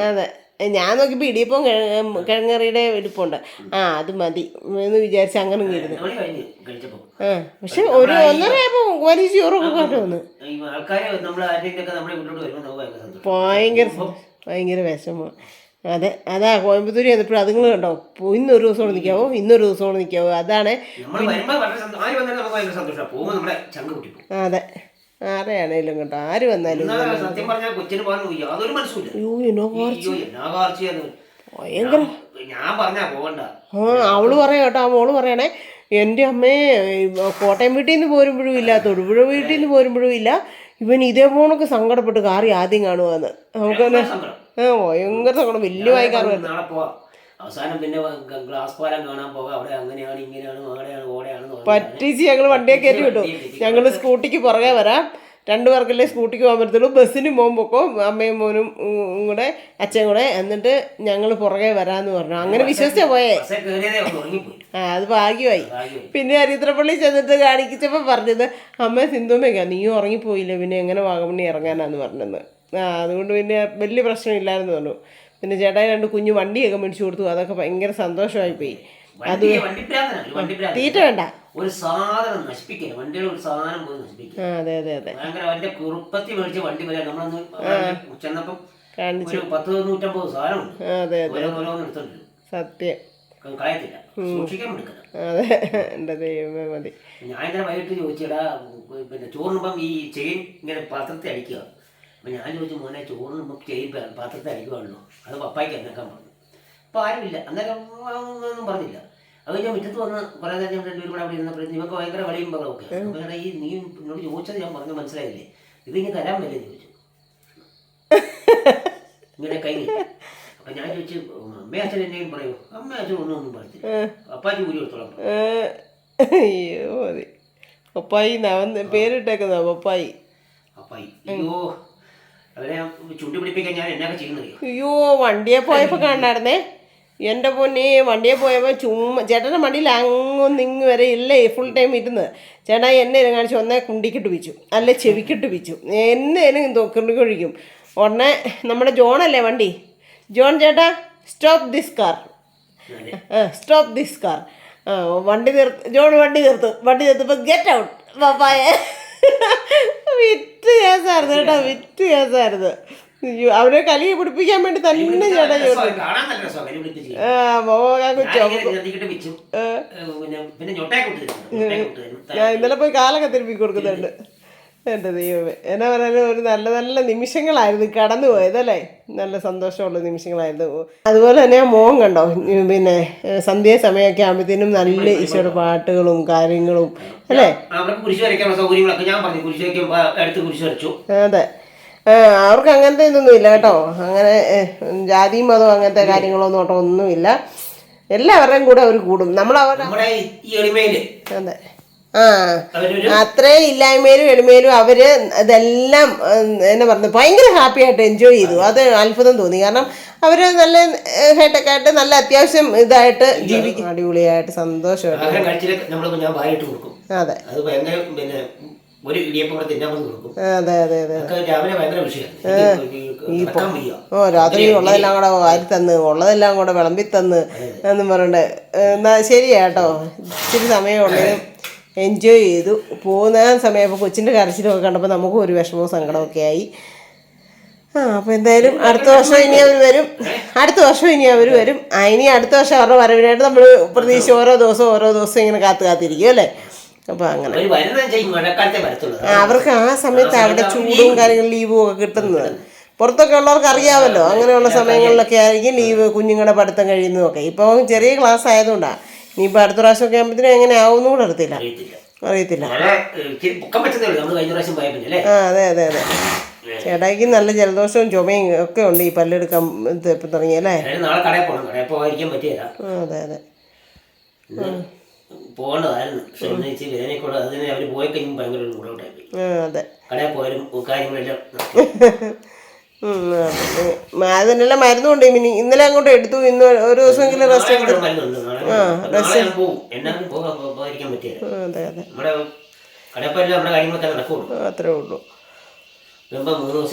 [SPEAKER 1] അതെ, ഞാൻ നോക്കിയപ്പോൾ ഇടിയപ്പം കിഴങ്ങറിയുടെ ഇരിപ്പുണ്ട്. അത് മതി എന്ന് വിചാരിച്ച് അങ്ങനെ ഇരുന്നു. പക്ഷെ ഒരു 1:30 ആയപ്പോൾ വലിയ ചോറൊക്കെ കൊണ്ടുവന്നു. ഭയങ്കര വിഷമം. അതെ, അതാ കോയമ്പത്തൂർ ചെന്നപ്പോഴും അതുങ്ങൾ കണ്ടോ, ഇന്നൊരു ദിവസം കൊണ്ട് നിൽക്കാവോ, ഇന്നൊരു ദിവസം കൊണ്ട് നിൽക്കാവോ. അതാണ് അതെ, ആരെയാണേലും കേട്ടോ, ആര് വന്നാലും അവള് പറയാം കേട്ടോ. ആ മോള് പറയണേ, എൻ്റെ അമ്മേ കോട്ടയം വീട്ടിൽ നിന്ന് പോരുമ്പോഴും ഇല്ല, തൊടുപുഴ വീട്ടിൽ നിന്ന് പോരുമ്പോഴും ഇല്ല, ഇവൻ ഇതേപോണൊക്കെ സങ്കടപ്പെട്ട് കാറി ആദ്യം കാണുവാന്ന്. നമുക്ക് ഭയങ്കര സങ്കടം, വലിയ വായിക്കാറുണ്ട്.
[SPEAKER 2] അവസാനം പിന്നെ ഗ്ലാസ് പാലം കാണാൻ പോകാം, അവിടെ അങ്ങനെയാണ് ഇങ്ങനെയാണ് അവിടെയാണ് ഓടെയാണെന്ന്
[SPEAKER 1] പറ്റിച്ച് ഞങ്ങൾ വണ്ടിയെ കയറ്റി വിട്ടു. ഞങ്ങൾ സ്കൂട്ടിക്ക് പുറകെ വരാം, രണ്ടുപേർക്കല്ലേ സ്കൂട്ടിക്ക് പോകാൻ പറ്റത്തുള്ളൂ. ബസ്സിന് പോകുമ്പോൾ അമ്മയും മോനും കൂടെ അച്ഛൻ കൂടെ, എന്നിട്ട് ഞങ്ങൾ പുറകെ വരാമെന്ന് പറഞ്ഞു. അങ്ങനെ വിശ്വസിച്ചാ പോയേ. അത് ഭാഗ്യമായി. പിന്നെ അരിത്രപ്പള്ളി ചെന്നിട്ട് കാണിച്ചപ്പോൾ പറഞ്ഞത് അമ്മ സിന്ധുമ്മയ്ക്കാ നീയും ഉറങ്ങിപ്പോയില്ലേ, പിന്നെ എങ്ങനെ വാഗമണ്ണി ഇറങ്ങാനാന്ന് പറഞ്ഞത്. അതുകൊണ്ട് പിന്നെ വലിയ പ്രശ്നമില്ലായിരുന്നു പറഞ്ഞു. പിന്നെ ചേട്ടായി 2 കുഞ്ഞു വണ്ടിയൊക്കെ മേടിച്ചു കൊടുത്തു. അതൊക്കെ ഭയങ്കര സന്തോഷമായി പോയി. അത് തീറ്റ വേണ്ട,
[SPEAKER 2] ഒരു സാധനം നശിപ്പിക്കില്ല, വണ്ടിയുടെ ഒരു സാധനം പോലും നശിപ്പിക്കില്ല.
[SPEAKER 1] അതെ അതെ അതെ.
[SPEAKER 2] ഭയങ്കര വലിയ കുറുപ്പത്തി മേടിച്ച വണ്ടി വരെ നമ്മളൊന്ന് ചെന്നപ്പം
[SPEAKER 1] കാണിച്ചു
[SPEAKER 2] 100-150 സാധനമുണ്ട്.
[SPEAKER 1] അതെ അതെ
[SPEAKER 2] ഓരോന്ന് എടുത്തോണ്ട്
[SPEAKER 1] സത്യം
[SPEAKER 2] കളയത്തില്ല, സൂക്ഷിക്കാൻ എടുക്കണം.
[SPEAKER 1] അതെ എൻ്റെ ദൈവമേ മതി.
[SPEAKER 2] ഞാൻ ഇന്നലെ വൈകിട്ട് ചോദിച്ചടാ, പിന്നെ ചോറിനുമ്പം ഈ ചെയിൻ ഇങ്ങനെ പാത്രത്തിൽ അടിക്കുക. അപ്പം ഞാൻ ചോദിച്ചു മോനെ ചോറിനുമ്പം ചെയിൻ പാത്രത്തിൽ അടിക്കുവാണല്ലോ, അത് പപ്പായ്ക്ക് എന്നേക്കാൻ പറഞ്ഞു. അപ്പോൾ ആരുമില്ല, അന്നേരം ഒന്നും പറഞ്ഞില്ല. അത് ഞാൻ മുറ്റത്ത് വന്ന് കുറേ നേരം ഞാൻ 2 പേരും കൂടെ അവിടെ ഇരുന്നപ്പോഴത്തേക്ക് നിങ്ങൾക്ക് ഭയങ്കര കളിയും ബഹളമൊക്കെ. അപ്പോൾ ഈ നീ എന്നോട് ചോദിച്ചത് ഞാൻ പറഞ്ഞു മനസ്സിലായില്ലേ, ഇത് ഇങ്ങനെ തരാൻ വരില്ലെന്ന് ചോദിച്ചു. ഇങ്ങനെ കൈ. അപ്പം ഞാൻ ചോദിച്ചു അമ്മ അച്ഛൻ എന്തെങ്കിലും പറയൂ. അമ്മ അച്ഛൻ ഒന്നും പറയത്തില്ല, അപ്പാച്ചി കൂലി കൊടുത്തോളാം.
[SPEAKER 1] അയ്യോ മതി. പപ്പായി പേരിട്ടേക്കുന്ന പപ്പായി.
[SPEAKER 2] അപ്പായി അയ്യോ, അവരെ ചുണ്ടി പിടിപ്പിക്കാൻ ഞാൻ എന്നൊക്കെ ചെയ്യുന്നത്.
[SPEAKER 1] അയ്യോ വണ്ടിയെ പോയപ്പോൾ കാണായിരുന്നേ എൻ്റെ പൊന്നെ. വണ്ടിയെ പോയപ്പോൾ ചുമ്മാ ചേട്ടൻ്റെ വണ്ടിയിൽ അങ്ങൊന്നിങ്ങ് വരെ ഇല്ലേ ഫുൾ ടൈം ഇരുന്ന്. ചേട്ടാ എന്നേലും കാണിച്ചു, ഒന്നേ കുണ്ടിക്കിട്ട് പിച്ചു, അല്ലെ ചെവിക്കിട്ട് പിച്ചു, എന്നേലും കുണ്ടിക്കൊഴിക്കും. ഉടനെ നമ്മുടെ ജോണല്ലേ വണ്ടി, ജോൺ ചേട്ടാ stop this car, stop this car. വണ്ടി ജോൺ വണ്ടി നിർത്തപ്പോൾ ഗെറ്റ് ഔട്ട് പപ്പായ. വിറ്റ് കേസായിരുന്നു കേട്ടോ, വിറ്റ് കേസായിരുന്നു. അവരെ കലിയെ പിടിപ്പിക്കാൻ വേണ്ടി തന്നെ ചേട്ടാ ഞാൻ ഇന്നലെ പോയി കാലൊക്കെ തിരുപ്പി കൊടുക്കുന്നുണ്ട്. എൻ്റെ ദൈവമേ, എന്നാ പറയാനും ഒരു നല്ല നല്ല നിമിഷങ്ങളായിരുന്നു കടന്നു പോയതല്ലേ, നല്ല സന്തോഷമുള്ള നിമിഷങ്ങളായിരുന്നു. അതുപോലെ തന്നെ മോൻ കണ്ടോ, പിന്നെ സന്ധ്യ സമയമൊക്കെ ആകുമ്പോഴത്തേനും നല്ല ഈശോയുടെ പാട്ടുകളും കാര്യങ്ങളും അല്ലേ. അതെ, അവർക്ക് അങ്ങനത്തെ ഇതൊന്നും ഇല്ല കേട്ടോ, അങ്ങനെ ജാതിയും മതവും അങ്ങനത്തെ കാര്യങ്ങളൊന്നും കേട്ടോ ഒന്നുമില്ല. എല്ലാവരുടെയും കൂടെ അവർ കൂടും. നമ്മളവരുടെ അതെ അത്രയും ഇല്ലായ്മയിലും എളിമയിലും അവര് ഇതെല്ലാം എന്നാ പറഞ്ഞു ഭയങ്കര ഹാപ്പി ആയിട്ട് എൻജോയ് ചെയ്തു. അത് അത്ഭുതം തോന്നി. കാരണം അവര് നല്ല ഹേട്ടൊക്കെ ആയിട്ട് നല്ല അത്യാവശ്യം ഇതായിട്ട് ജീവിക്കും, അടിപൊളിയായിട്ട് സന്തോഷമായിട്ട്. അതെ അതെ അതെ അതെ. രാത്രി ഉള്ളതെല്ലാം കൂടെ വാരി തന്ന് ഉള്ളതെല്ലാം കൂടെ വിളമ്പി തന്ന് എന്നും പറയണ്ടേ. എന്നാ ശരിയാട്ടോ, ഇച്ചിരി സമയമുള്ളതും എൻജോയ് ചെയ്തു. പോകുന്ന സമയം കൊച്ചിൻ്റെ കരച്ചിലൊക്കെ കണ്ടപ്പോൾ നമുക്കും ഒരു വിഷമവും സങ്കടമൊക്കെ ആയി. അപ്പോൾ എന്തായാലും അടുത്ത വർഷം ഇനി അവർ വരും, ഇനി അടുത്ത വർഷം അവരുടെ വരവിനായിട്ട് നമ്മൾ പ്രതീക്ഷിച്ച് ഓരോ ദിവസവും ഇങ്ങനെ കാത്തിരിക്കും അല്ലേ. അപ്പോൾ അങ്ങനെ അവർക്ക് ആ സമയത്ത് അവിടെ ചൂടും കാര്യങ്ങളും ലീവും ഒക്കെ കിട്ടുന്നത്. പുറത്തൊക്കെ ഉള്ളവർക്ക് അറിയാമല്ലോ, അങ്ങനെയുള്ള സമയങ്ങളിലൊക്കെ ആയിരിക്കും ലീവ്, കുഞ്ഞുങ്ങളുടെ പഠിത്തം കഴിയുന്നതൊക്കെ. ഇപ്പോൾ ചെറിയ ക്ലാസ് ആയതുകൊണ്ടാണ്. ഇനിയിപ്പോൾ അടുത്ത പ്രാവശ്യമൊക്കെ ആകുമ്പോഴത്തേനും എങ്ങനെ ആവുമെന്ന് കൂടെ അറിയത്തില്ല. അതെ അതെ അതെ. ചേട്ടായിക്ക് നല്ല ജലദോഷവും ചുമയും ഒക്കെ ഉണ്ട് ഈ പല്ലെടുക്കാൻ തുടങ്ങിയല്ലേ. അതെ അതെ
[SPEAKER 2] പോകേണ്ടതായിരുന്നു.
[SPEAKER 1] അതിനെല്ലാം മരുന്നുണ്ട്. ഇന്നലെ അങ്ങോട്ട് എടുത്തു, ഇന്ന് ഒരു ദിവസമെങ്കിലും റെസ്റ്റ് എടുത്തു. അത്രേ ഉള്ളൂ.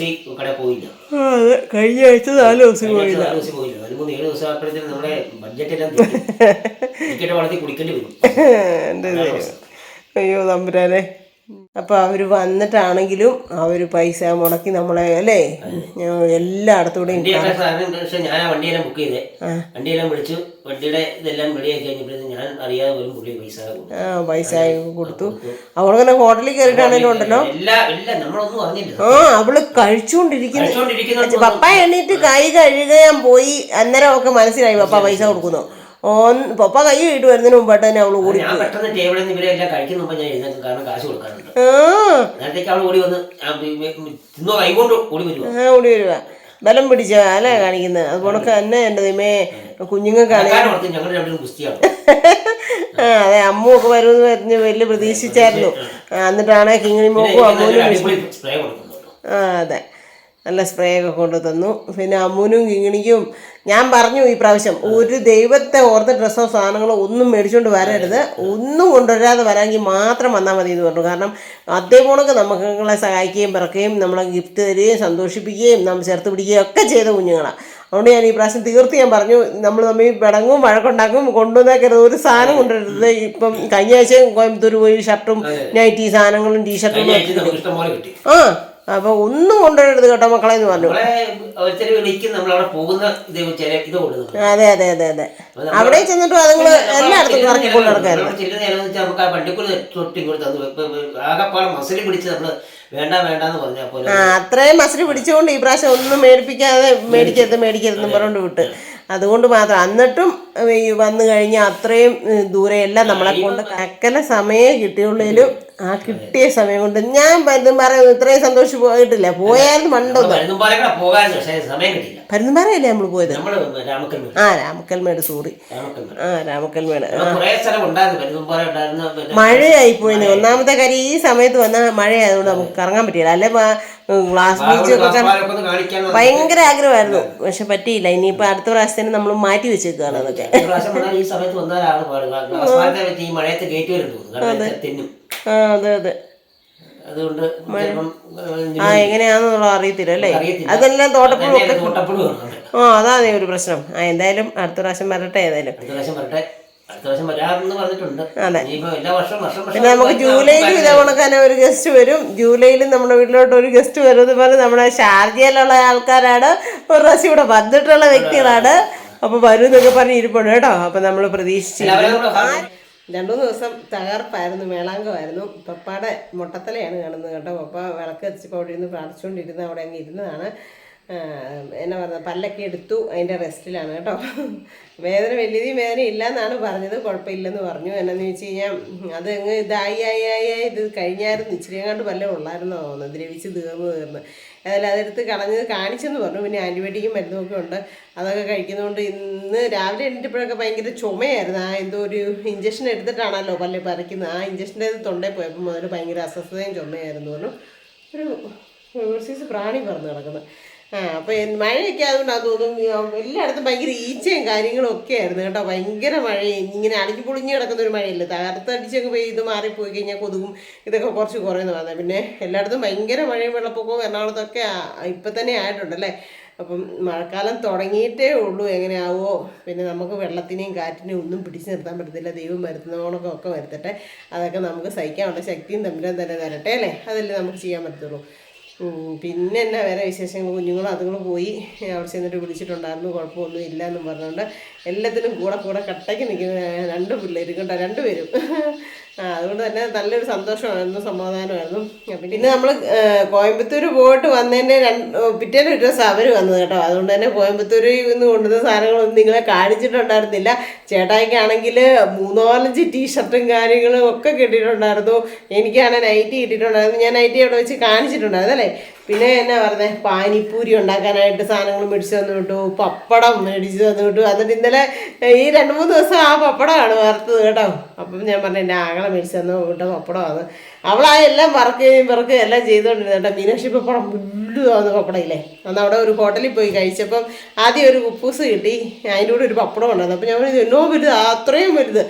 [SPEAKER 1] കഴിഞ്ഞ ആഴ്ച 4 ദിവസം പോയില്ല. അയ്യോ തമ്പുരാനെ. അപ്പോൾ അവർ വന്നിട്ടാണെങ്കിലും അവർ പൈസ മുടക്കി നമ്മളെ അല്ലേ എല്ലായിടത്തൂടെയും
[SPEAKER 2] ഞാൻ വണ്ടിയെല്ലാം ബുക്ക് ചെയ്തേ, വണ്ടിയെല്ലാം വിളിച്ചു, വണ്ടിയുടെ ഇതെല്ലാം റെഡിയാക്കി കഴിഞ്ഞപ്പോഴത്തേക്കും ഞാൻ അറിയാതെ പോലും പുള്ളി പൈസ കൊടുത്തു. അവളങ്ങനെ ഹോട്ടലിൽ കയറിയിട്ടാണേലും ഉണ്ടല്ലോ നമ്മളൊന്നും അറിഞ്ഞില്ല. അവള് കഴിച്ചുകൊണ്ടിരിക്കുന്നു. പപ്പ എണ്ണീറ്റ് കൈ കഴുകാൻ പോയി, അന്നേരം ഒക്കെ മനസ്സിലായി പപ്പ പൈസ കൊടുക്കുന്നു. പപ്പ കൈ ഇട്ട് വരുന്നതിന് മുമ്പായിട്ട് തന്നെ അവള് ഓടി. ഓടി വരുക.
[SPEAKER 1] ബലം പിടിച്ച അല്ലേ കാണിക്കുന്നത്. അതുപോലെ തന്നെ എൻ്റെ ദൈവമേ കുഞ്ഞുങ്ങൾക്കാണ്
[SPEAKER 2] ഞങ്ങൾ രണ്ടും ഗുസ്തിയാണ്.
[SPEAKER 1] അതെ, അമ്മുവൊക്കെ വരുമെന്ന് പറഞ്ഞ് വലിയ പ്രതീക്ഷിച്ചായിരുന്നു. എന്നിട്ടാണ് കിങ്ങിണി മോക്കും അമ്മൂനും അതെ നല്ല സ്പ്രേ ഒക്കെ കൊണ്ടു തന്നു. പിന്നെ അമ്മൂനും കിങ്ങിണിക്കും ഞാൻ പറഞ്ഞു ഈ പ്രാവശ്യം ഒരു ദൈവത്തെ ഓർത്ത ഡ്രസ്സോ സാധനങ്ങളോ ഒന്നും മേടിച്ചുകൊണ്ട് വരരുത്, ഒന്നും കൊണ്ടുവരാതെ വരാമെങ്കിൽ മാത്രം വന്നാൽ മതി എന്ന് പറഞ്ഞു. കാരണം അതേപോലൊക്കെ നമ്മളെ സഹായിക്കുകയും പിറക്കുകയും നമ്മളെ ഗിഫ്റ്റ് തരികയും സന്തോഷിപ്പിക്കുകയും നമ്മൾ ചേർത്ത് പിടിക്കുകയും ഒക്കെ ചെയ്ത കുഞ്ഞുങ്ങളാണ്. അതുകൊണ്ട് ഞാൻ ഈ പ്രാവശ്യം തീർത്ത് ഞാൻ പറഞ്ഞു, നമ്മൾ തമ്മിൽ പിടങ്ങും വഴക്കുണ്ടാക്കും, കൊണ്ടുവന്നേക്കരുത്, ഒരു സാധനം കൊണ്ടുവരരുത്. ഇപ്പം കഴിഞ്ഞ ആഴ്ച കോയമ്പത്തൂർ പോയി ഷർട്ടും നൈറ്റി സാധനങ്ങളും ടീഷർട്ടും അപ്പൊ ഒന്നും കൊണ്ടുവരരുത് കേട്ടോ മക്കളെ എന്ന് പറഞ്ഞു. അതെ അതെ അതെ അതെ, അവിടെ ചെന്നിട്ട് അതുങ്ങൾ എല്ലായിടത്തും കറക്കി കൊണ്ട് നടക്കായിരുന്നു. അത്രയും മസിൽ പിടിച്ചുകൊണ്ട് ഈ പ്രാവശ്യം ഒന്നും മേടിക്കരുതെന്ന് പറഞ്ഞുകൊണ്ട് വിട്ട്. അതുകൊണ്ട് മാത്രം എന്നിട്ടും വന്നു കഴിഞ്ഞാൽ അത്രയും ദൂരെ എല്ലാം നമ്മളെ കൊണ്ട് അക്കല സമയം കിട്ടിയുള്ളതിലും ആ കിട്ടിയ സമയം കൊണ്ട് ഞാൻ പറയുന്നത് ഇത്രയും സന്തോഷിച്ച് പോയിട്ടില്ല. പോയാലും മണ്ടൊന്നും പരുന്തുംപാറയല്ലേ നമ്മൾ പോയത്? രാമക്കൽമേട് സോറി, രാമക്കൽമേട്. മഴയായി പോയിന് ഒന്നാമത്തെ കാര്യം. ഈ സമയത്ത് വന്നാൽ മഴയായതുകൊണ്ട് നമുക്ക് കറങ്ങാൻ പറ്റിയില്ല. അല്ലെ ഗ്ലാസ് ബീച്ചൊക്കെ ഭയങ്കര ആഗ്രഹമായിരുന്നു, പക്ഷെ പറ്റിയില്ല. ഇനിയിപ്പോൾ അടുത്ത പ്രാവശ്യത്തിന് നമ്മൾ മാറ്റി വെച്ചേക്കാണ് അതൊക്കെ. അതെ അതെ, എങ്ങനെയാണെന്നുള്ള അറിയത്തില്ല അല്ലേ. അതെല്ലാം തോട്ടപ്പുഴ. അതാണ് ഒരു പ്രശ്നം. എന്തായാലും അടുത്ത പ്രാവശ്യം വരട്ടെ. ഏതായാലും അതെ. പിന്നെ നമുക്ക് ജൂലൈയിലും ഇതേ കണക്കാനെ ഒരു ഗസ്റ്റ് വരും. ജൂലൈയിലും നമ്മുടെ വീട്ടിലോട്ട് ഒരു ഗസ്റ്റ് വരും എന്ന് പറഞ്ഞ് നമ്മുടെ ഷാർജയിലുള്ള ആൾക്കാരാണ്, ഒരു പ്രാവശ്യം ഇവിടെ വന്നിട്ടുള്ള വ്യക്തികളാണ്. അപ്പോൾ വരും എന്നൊക്കെ പറഞ്ഞ് ഇരിപ്പുണ്ട് കേട്ടോ. അപ്പം നമ്മൾ പ്രതീക്ഷിച്ചിരുന്നു. 2-3 ദിവസം തകർപ്പായിരുന്നു, മേളാങ്കമായിരുന്നു. പപ്പയുടെ മുട്ടത്തലയാണ് കാണുന്നത് കേട്ടോ. പപ്പ വിളക്ക് എത്തിച്ചപ്പോൾ അവിടെ ഇരുന്ന് പ്രാർത്ഥിച്ചുകൊണ്ടിരുന്ന് അവിടെ അങ്ങ് ഇരുന്നതാണ്. എന്നാ പറഞ്ഞത്, പല്ലൊക്കെ എടുത്തു, അതിൻ്റെ റെസ്റ്റിലാണ് കേട്ടോ. വലിയ വേദന ഇല്ലയെന്നാണ് പറഞ്ഞത്, കുഴപ്പമില്ലെന്ന് പറഞ്ഞു. എന്നാന്ന് വെച്ച് കഴിഞ്ഞാൽ അത് അങ്ങ് ഇത് കഴിഞ്ഞായിരുന്നു. ഇച്ചിരി കണ്ട് പല്ലേ ഉള്ളായിരുന്നോ തോന്നുന്നു, ദ്രവിച്ച് തീർന്ന് അതെല്ലാം അതെടുത്ത് കളഞ്ഞത് കാണിച്ചെന്ന് പറഞ്ഞു. പിന്നെ ആൻറ്റിബയോട്ടിക്കും മരുന്നൊക്കെ ഉണ്ട്, അതൊക്കെ കഴിക്കുന്നതുകൊണ്ട് ഇന്ന് രാവിലെ എണീറ്റപ്പോഴൊക്കെ ഭയങ്കര ചുമയായിരുന്നു. എന്തോ ഒരു ഇഞ്ചക്ഷൻ എടുത്തിട്ടാണല്ലോ പല്ല് പറിക്കുന്നത്. ആ ഇഞ്ചക്ഷൻ്റെ തൊണ്ടയിൽ പോയപ്പോൾ മുതൽ ഭയങ്കര അസ്വസ്ഥതയും ചുമയായിരുന്നു പറഞ്ഞു. ഒരു സൈസ് പ്രാണി പറന്ന് കിടക്കുന്നത്. അപ്പോൾ മഴയൊക്കെ ആയതുകൊണ്ട് അത് തോന്നും എല്ലായിടത്തും ഭയങ്കര ഈച്ചയും കാര്യങ്ങളും ഒക്കെ ആയിരുന്നു കേട്ടോ. ഭയങ്കര മഴയും ഇങ്ങനെ അടിഞ്ഞു പൊളിഞ്ഞ് കിടക്കുന്ന ഒരു മഴയില്ല, തകർത്തടിച്ചൊക്കെ പോയി ഇത് മാറിപ്പോയി കഴിഞ്ഞാൽ കൊതുകും ഇതൊക്കെ കുറച്ച് കുറയുന്നു പറഞ്ഞത്. പിന്നെ എല്ലായിടത്തും ഭയങ്കര മഴയും വെള്ളപ്പൊക്കവും എറണാകുളത്തൊക്കെ ഇപ്പം തന്നെ ആയിട്ടുണ്ടല്ലേ. അപ്പം മഴക്കാലം തുടങ്ങിയിട്ടേ ഉള്ളൂ, എങ്ങനെയാവോ. പിന്നെ നമുക്ക് വെള്ളത്തിനെയും കാറ്റിനെയും ഒന്നും പിടിച്ചു നിർത്താൻ പറ്റത്തില്ല. ദൈവം വരുത്തുന്നവണൊക്കെ വരുത്തട്ടെ. അതൊക്കെ നമുക്ക് സഹിക്കാനുള്ള ശക്തിയും തമ്പുരാൻ തന്നെ തരട്ടെ അല്ലേ. അതല്ലേ നമുക്ക് ചെയ്യാൻ പറ്റത്തുള്ളൂ. പിന്നെ എന്നാ വേറെ വിശേഷങ്ങൾ, കുഞ്ഞുങ്ങളും അതുങ്ങളും പോയി അവിടെ ചെന്നിട്ട് വിളിച്ചിട്ടുണ്ടായിരുന്നു, കുഴപ്പമൊന്നും ഇല്ല എന്നും പറഞ്ഞുകൊണ്ട് എല്ലാത്തിനും കൂടെ കട്ടയ്ക്ക് നിൽക്കുന്ന 2 പിള്ളേരും കേട്ടോ, 2 പേരും. അതുകൊണ്ട് തന്നെ നല്ലൊരു സന്തോഷമായിരുന്നു, സമാധാനമായിരുന്നു. പിന്നെ നമ്മൾ കോയമ്പത്തൂർ പോയിട്ട് വന്നതിൻ്റെ പിറ്റേന്ന് ഒരു ദിവസം അവർ വന്നത് കേട്ടോ. അതുകൊണ്ട് തന്നെ കോയമ്പത്തൂരിൽ നിന്ന് കൊണ്ടുവന്ന സാധനങ്ങളൊന്നും നിങ്ങളെ കാണിച്ചിട്ടുണ്ടായിരുന്നില്ല. ചേട്ടായിക്കാണെങ്കിൽ 3-4 ടീഷർട്ടും കാര്യങ്ങളും ഒക്കെ കിട്ടിയിട്ടുണ്ടായിരുന്നു. എനിക്കാണെങ്കിൽ നൈറ്റി കിട്ടിയിട്ടുണ്ടായിരുന്നു. ഞാൻ നൈറ്റി അവിടെ വെച്ച് കാണിച്ചിട്ടുണ്ടായിരുന്നു അല്ലേ. പിന്നെ എന്നാ പറഞ്ഞത്, പാനിപ്പൂരി ഉണ്ടാക്കാനായിട്ട് സാധനങ്ങൾ മേടിച്ച് തന്നു വിട്ടു, പപ്പടം മേടിച്ച് തന്നു വിട്ടു. എന്നിട്ട് ഇന്നലെ ഈ 2-3 ദിവസം ആ പപ്പടമാണ് വറുത്തത് കേട്ടോ. അപ്പം ഞാൻ പറഞ്ഞു എൻ്റെ ആങ്ങളെ മേടിച്ച് തന്നു വിട്ട പപ്പടമാണ്. അവളെല്ലാം വറക്കുകയും എല്ലാം ചെയ്തുകൊണ്ടിരുന്നു കേട്ടോ. മീനാക്ഷി പപ്പടം വലുതാവുന്ന പപ്പടം ഇല്ലേ, അന്ന് അവിടെ ഒരു ഹോട്ടലിൽ പോയി കഴിച്ചപ്പം ആദ്യം ഒരു കുപ്പൂസ് കിട്ടി, അതിൻ്റെ കൂടെ ഒരു പപ്പടം ഉണ്ടായിരുന്നു. അപ്പോൾ ഞാൻ പറഞ്ഞു എന്നോ വലുത്, അത്രയും വലുത്.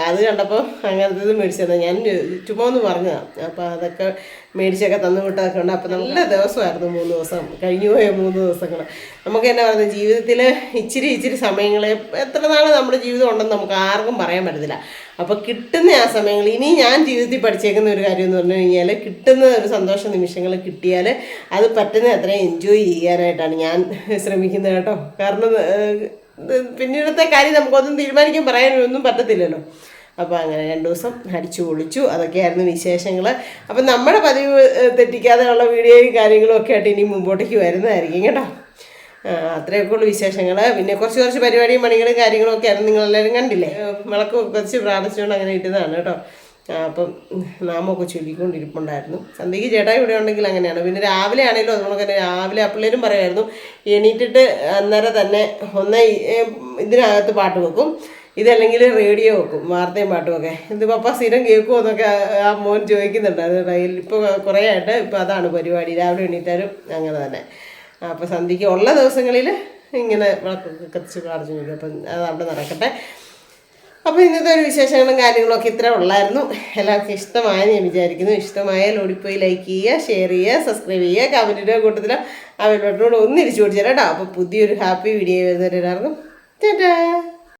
[SPEAKER 1] അത് കണ്ടപ്പോൾ അങ്ങനത്തെ ഇത് മേടിച്ച് തന്നെ ഞാൻ ചുമ്മാ ഒന്ന് പറഞ്ഞതാണ്. അപ്പോൾ അതൊക്കെ മേടിച്ചൊക്കെ തന്നു വിട്ടതൊക്കെ ഉണ്ട്. അപ്പോൾ നല്ല ദിവസമായിരുന്നു 3 ദിവസം, കഴിഞ്ഞു പോയ 3 ദിവസങ്ങൾ. നമുക്ക് എന്നാ പറയുന്നത്, ജീവിതത്തിൽ ഇച്ചിരി സമയങ്ങൾ എത്ര നാൾ നമ്മുടെ ജീവിതം ഉണ്ടെന്ന് നമുക്ക് ആർക്കും പറയാൻ പറ്റത്തില്ല. അപ്പോൾ കിട്ടുന്ന ആ സമയങ്ങൾ, ഇനി ഞാൻ ജീവിതത്തിൽ പഠിച്ചേക്കുന്ന ഒരു കാര്യം എന്ന് പറഞ്ഞു കഴിഞ്ഞാൽ, കിട്ടുന്ന ഒരു സന്തോഷ നിമിഷങ്ങൾ കിട്ടിയാൽ അത് പറ്റുന്ന അത്രയും എൻജോയ് ചെയ്യാനായിട്ടാണ് ഞാൻ ശ്രമിക്കുന്നത് കേട്ടോ. കാരണം പിന്നീടത്തെ കാര്യം നമുക്കൊന്നും തീരുമാനിക്കാൻ പറയാനൊന്നും പറ്റത്തില്ലല്ലോ. അപ്പോൾ അങ്ങനെ 2 ദിവസം അടിച്ചു പൊളിച്ചു. അതൊക്കെയായിരുന്നു വിശേഷങ്ങൾ. അപ്പം നമ്മുടെ പതിവ് തെറ്റിക്കാതെയുള്ള വീഡിയോയും കാര്യങ്ങളും ഒക്കെ ആയിട്ട് ഇനി മുമ്പോട്ടേക്ക് വരുന്നതായിരിക്കും കേട്ടോ. അത്രയൊക്കെ ഉള്ളു വിശേഷങ്ങൾ. പിന്നെ കുറച്ച് പരിപാടിയും പണികളും കാര്യങ്ങളും ഒക്കെ ആയിരുന്നു, നിങ്ങളെല്ലാവരും കണ്ടില്ലേ. വിളക്ക് വെച്ച് പ്രാർത്ഥിച്ചുകൊണ്ട് അങ്ങനെ ഇട്ടതാണ് കേട്ടോ. അപ്പം നാമൊക്കെ ചൊല്ലിക്കൊണ്ടിരിപ്പുണ്ടായിരുന്നു. സന്ധ്യയ്ക്ക് ചേട്ടായി ഇവിടെ ഉണ്ടെങ്കിൽ അങ്ങനെയാണ്. പിന്നെ രാവിലെ ആണെങ്കിലും അതുകൊണ്ട് തന്നെ രാവിലെ ആ പിള്ളേരും പറയുമായിരുന്നു എണീറ്റിട്ട് അന്നേരം തന്നെ ഒന്ന് ഇതിനകത്ത് പാട്ട് വെക്കും, ഇതല്ലെങ്കിൽ റേഡിയോ വെക്കും, വാർത്തയും പാട്ടുമൊക്കെ. ഇത് പപ്പ സ്ഥിരം കേൾക്കുമോ എന്നൊക്കെ ആ മോൻ ചോദിക്കുന്നുണ്ടായിരുന്നു. ഇപ്പോൾ കുറേ ആയിട്ട് ഇപ്പോൾ അതാണ് പരിപാടി, രാവിലെ എണീറ്റാലും അങ്ങനെ തന്നെ. അപ്പോൾ സന്ധ്യയ്ക്ക് ഉള്ള ദിവസങ്ങളിൽ ഇങ്ങനെ വിളക്കൊക്കെ കത്തിച്ച് പ്രാർത്ഥിച്ചു നോക്കും. അപ്പം അത് അവിടെ നടക്കട്ടെ. അപ്പോൾ ഇന്നത്തെ ഒരു വിശേഷങ്ങളും കാര്യങ്ങളൊക്കെ ഇത്ര ഉള്ളായിരുന്നു. എല്ലാവർക്കും ഇഷ്ടമായെന്ന് ഞാൻ വിചാരിക്കുന്നു. ഇഷ്ടമായാൽ ഓടിപ്പോയി ലൈക്ക് ചെയ്യുക, ഷെയർ ചെയ്യുക, സബ്സ്ക്രൈബ് ചെയ്യുക, കമൻറ്റിൻ്റെ കൂട്ടത്തിൽ ആ ബെൽ ബട്ടനോട് ഒന്ന് ഇരിച്ചു പിടിച്ചാൽ കേട്ടോ. അപ്പോൾ പുതിയൊരു ഹാപ്പി വീഡിയോ വരുന്നവരെല്ലാവർക്കും ടാറ്റാ.